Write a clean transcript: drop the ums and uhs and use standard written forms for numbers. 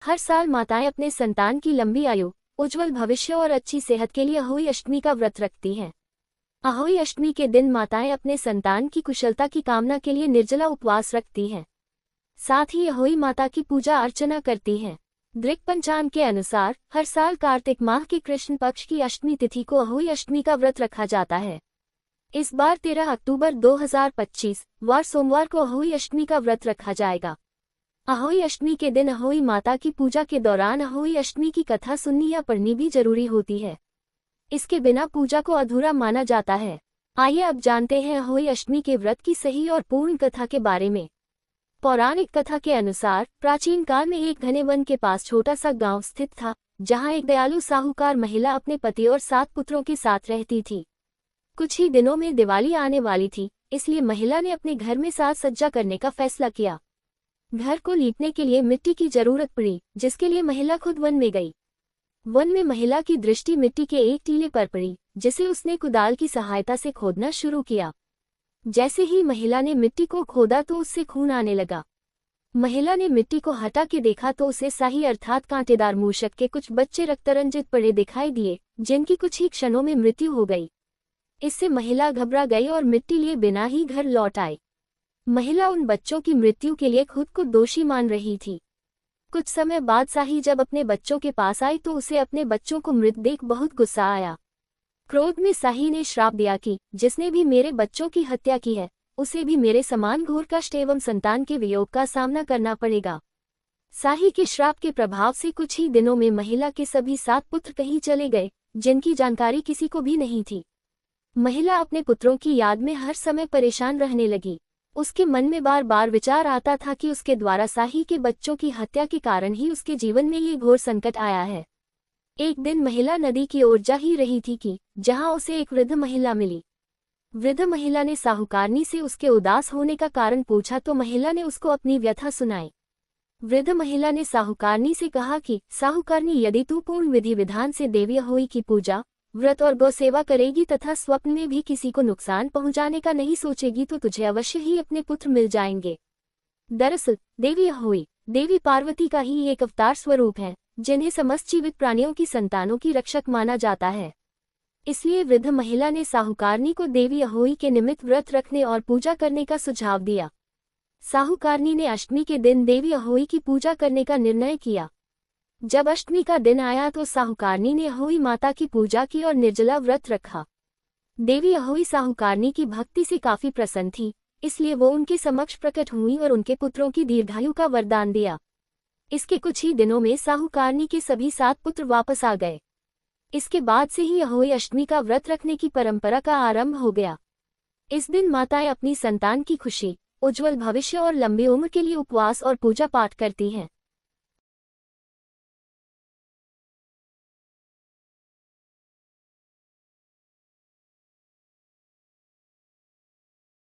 हर साल माताएं अपने संतान की लंबी आयु, उज्जवल भविष्य और अच्छी सेहत के लिए अहोई अष्टमी का व्रत रखती हैं। अहोई अष्टमी के दिन माताएं अपने संतान की कुशलता की कामना के लिए निर्जला उपवास रखती हैं। साथ ही अहोई माता की पूजा अर्चना करती हैं। दृक पंचांग के अनुसार हर साल कार्तिक माह के कृष्ण पक्ष की अष्टमी तिथि को अहोई अष्टमी का व्रत रखा जाता है। इस बार 13 अक्टूबर 2025 वार सोमवार को अहोई अष्टमी का व्रत रखा जाएगा। अहोई अष्टमी के दिन अहोई माता की पूजा के दौरान अहोई अष्टमी की कथा सुननी या पढ़नी भी जरूरी होती है। इसके बिना पूजा को अधूरा माना जाता है। आइए अब जानते हैं अहोई अष्टमी के व्रत की सही और पूर्ण कथा के बारे में। पौराणिक कथा के अनुसार प्राचीन काल में एक घने वन के पास छोटा सा गांव स्थित था, जहां एक दयालु साहूकार महिला अपने पति और 7 पुत्रों के साथ रहती थी। कुछ ही दिनों में दिवाली आने वाली थी, इसलिए महिला ने अपने घर में साज सज्जा करने का फैसला किया। घर को लीपने के लिए मिट्टी की जरूरत पड़ी, जिसके लिए महिला खुद वन में गई। वन में महिला की दृष्टि मिट्टी के एक टीले पर पड़ी, जिसे उसने कुदाल की सहायता से खोदना शुरू किया। जैसे ही महिला ने मिट्टी को खोदा तो उससे खून आने लगा। महिला ने मिट्टी को हटा के देखा तो उसे शाही अर्थात कांटेदार मूषक के कुछ बच्चे रक्तरंजित पड़े दिखाई दिए, जिनकी कुछ ही क्षणों में मृत्यु हो गई। इससे महिला घबरा गई और मिट्टी लिए बिना ही घर लौट आई। महिला उन बच्चों की मृत्यु के लिए खुद को दोषी मान रही थी। कुछ समय बाद शाही जब अपने बच्चों के पास आई तो उसे अपने बच्चों को मृत देख बहुत गुस्सा आया। क्रोध में शाही ने श्राप दिया कि जिसने भी मेरे बच्चों की हत्या की है, उसे भी मेरे समान घोर कष्ट एवं संतान के वियोग का सामना करना पड़ेगा। शाही के श्राप के प्रभाव से कुछ ही दिनों में महिला के सभी 7 पुत्र कहीं चले गए, जिनकी जानकारी किसी को भी नहीं थी। महिला अपने पुत्रों की याद में हर समय परेशान रहने लगी। उसके मन में बार बार विचार आता था कि उसके द्वारा शाही के बच्चों की हत्या के कारण ही उसके जीवन में ये घोर संकट आया है। एक दिन महिला नदी की ओर जा ही रही थी कि जहां उसे एक वृद्ध महिला मिली। वृद्ध महिला ने साहूकारनी से उसके उदास होने का कारण पूछा तो महिला ने उसको अपनी व्यथा सुनाई। वृद्ध महिला ने साहूकारनी से कहा कि साहूकारनी, यदि तू पूर्ण विधि विधान से देवी अहोई की पूजा, व्रत और गौ सेवा करेगी तथा स्वप्न में भी किसी को नुकसान पहुंचाने का नहीं सोचेगी तो तुझे अवश्य ही अपने पुत्र मिल जाएंगे। दरअसल देवी अहोई देवी पार्वती का ही एक अवतार स्वरूप है, जिन्हें समस्त जीवित प्राणियों की संतानों की रक्षक माना जाता है। इसलिए वृद्ध महिला ने साहूकारनी को देवी अहोई के निमित्त व्रत रखने और पूजा करने का सुझाव दिया। साहूकारनी ने अष्टमी के दिन देवी अहोई की पूजा करने का निर्णय किया। जब अष्टमी का दिन आया तो साहूकारनी ने अहोई माता की पूजा की और निर्जला व्रत रखा। देवी अहोई साहूकारनी की भक्ति से काफी प्रसन्न थी, इसलिए वो उनके समक्ष प्रकट हुई और उनके पुत्रों की दीर्घायु का वरदान दिया। इसके कुछ ही दिनों में साहूकारनी के सभी 7 पुत्र वापस आ गए। इसके बाद से ही अहोई अष्टमी का व्रत रखने की परंपरा का आरंभ हो गया। इस दिन माताएं अपनी संतान की खुशी, उज्जवल भविष्य और लंबी उम्र के लिए उपवास और पूजा पाठ करती हैं।